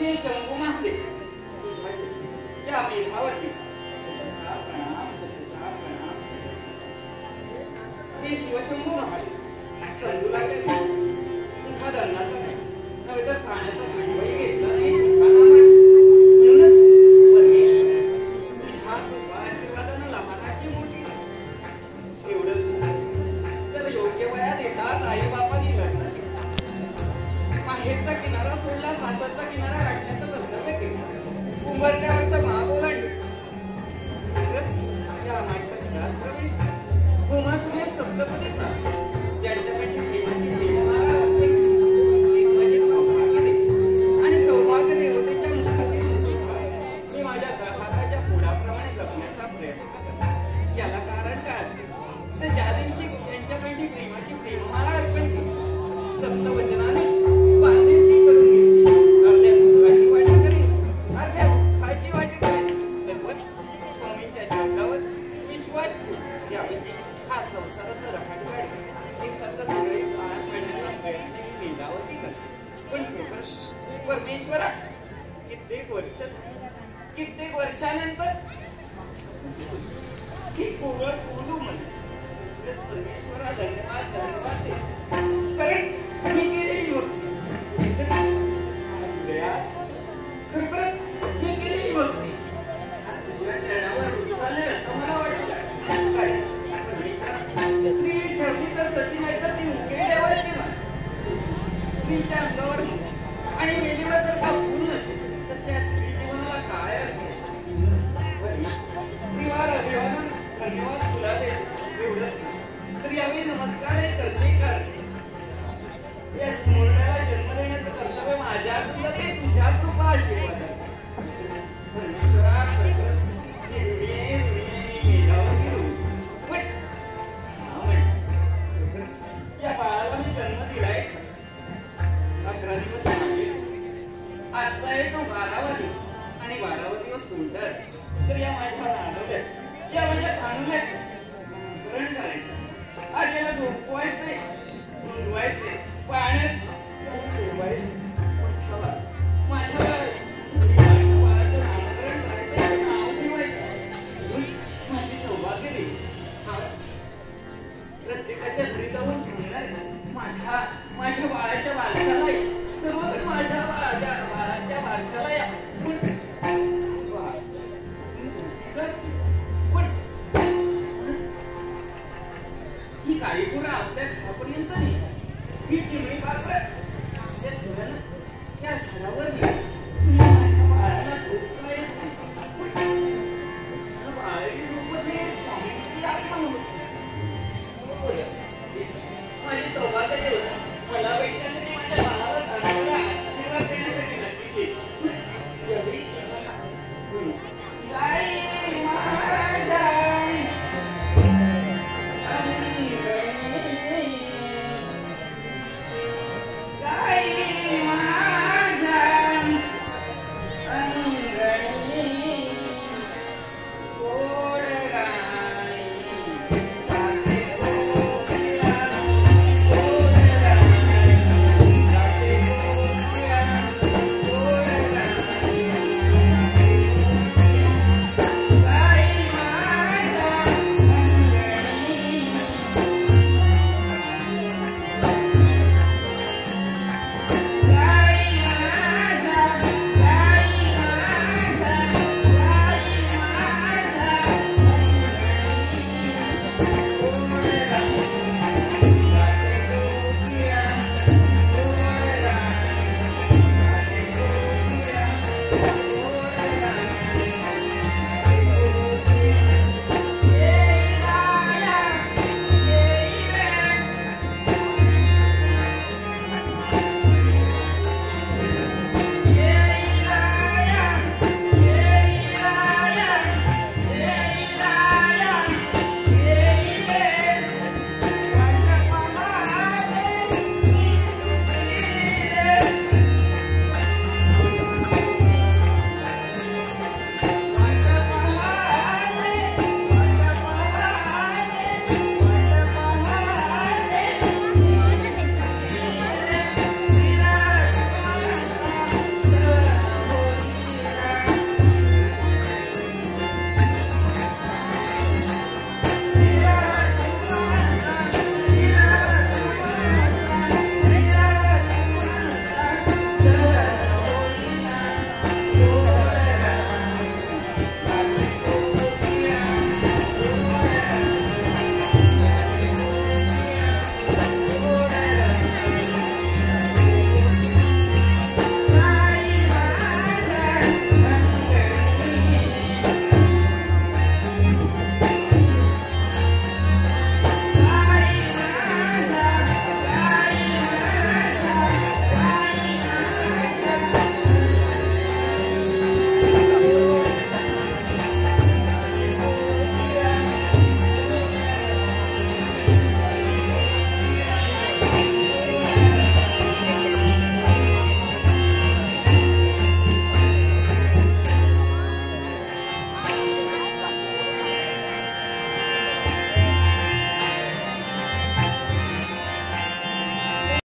हे शंभू माते या मेधावती हे शिवशंभू महादेव संधू लागले तुमचा धरणाचा नाही नव्हे तर पाण्याचा पाणी घेतला नाही म्हणूनच परमेश्वर तुझ्या कृपा आशीर्वादानं लहानाची मोठी एवढं तर योग्य वयात येताच आई बापानी लग्न माहेरचा किनारा सोडला सासरचा किनारा गाठण्याचं धबधबे केलं उंबरठ्यावरचं महाबोल आणलं या नाटकात घरात प्रवेश होमासमेत सप्तपदीचा ज्यांच्याकडची प्रेमाची प्रेममाळा माझे सौभाग्य दे आणि सौभाग्य देवतेच्या मुखातील मी माझ्या हाताच्या पुढाप्रमाणे जपण्याचा प्रयत्न करतो याला कारण काय असेल तर ज्या दिवशी यांच्याकडची प्रेमाची प्रेममाळा अर्पण केली सप्तवचनाने बांधील ती करून घेतली अर्ध्या सुखाची वाटी करेन अर्ध्या दुःखाची वाटी करेन तद्वत स्वामींच्या शब्दावर विश्वास ठेवून यावे हा संसाराचा रहाट गाडी एक सतत वेळी पार पडण्याचा प्रयत्न ही मेधावती करते पण परमेश्वरा कित्येक वर्षानंतर ही कोवळ बोलू म्हणजे परमेश्वरा धन्यवाद धन्यवाद दे कारण मी केलेली होती खरोखरच मी केलेली होती तुझ्या चरणावर रुजले असं मला वाटतं कारण स्त्री ठरली तर सती नाही तर ती उकेड्यावरची मान स्त्रीच्या अंगावर आणि मेलीवर जर का फूल नसेल तर त्या स्त्री जीवनाला काय अर्थ धन्यवाद तुला दे एवढंच तर यावेळी नमस्कार आहे करते करते या स्मरणाला जन्म देण्याचं कर्तव्य माझ्या तुला ते तुझ्या कृपा आशीर्वाद परमेश्वरा खरंच या बाळाला मी जन्म दिलाय 11 दिवस मागे आजचा आहे तो 12वा दिवस आणि 12वा दिवस कोणता तर या माझ्या नांदवल्यात या माझ्या कानुल्यात ग्रहण करायचं आज याला झोपवायचे धुवायचे पाण्यात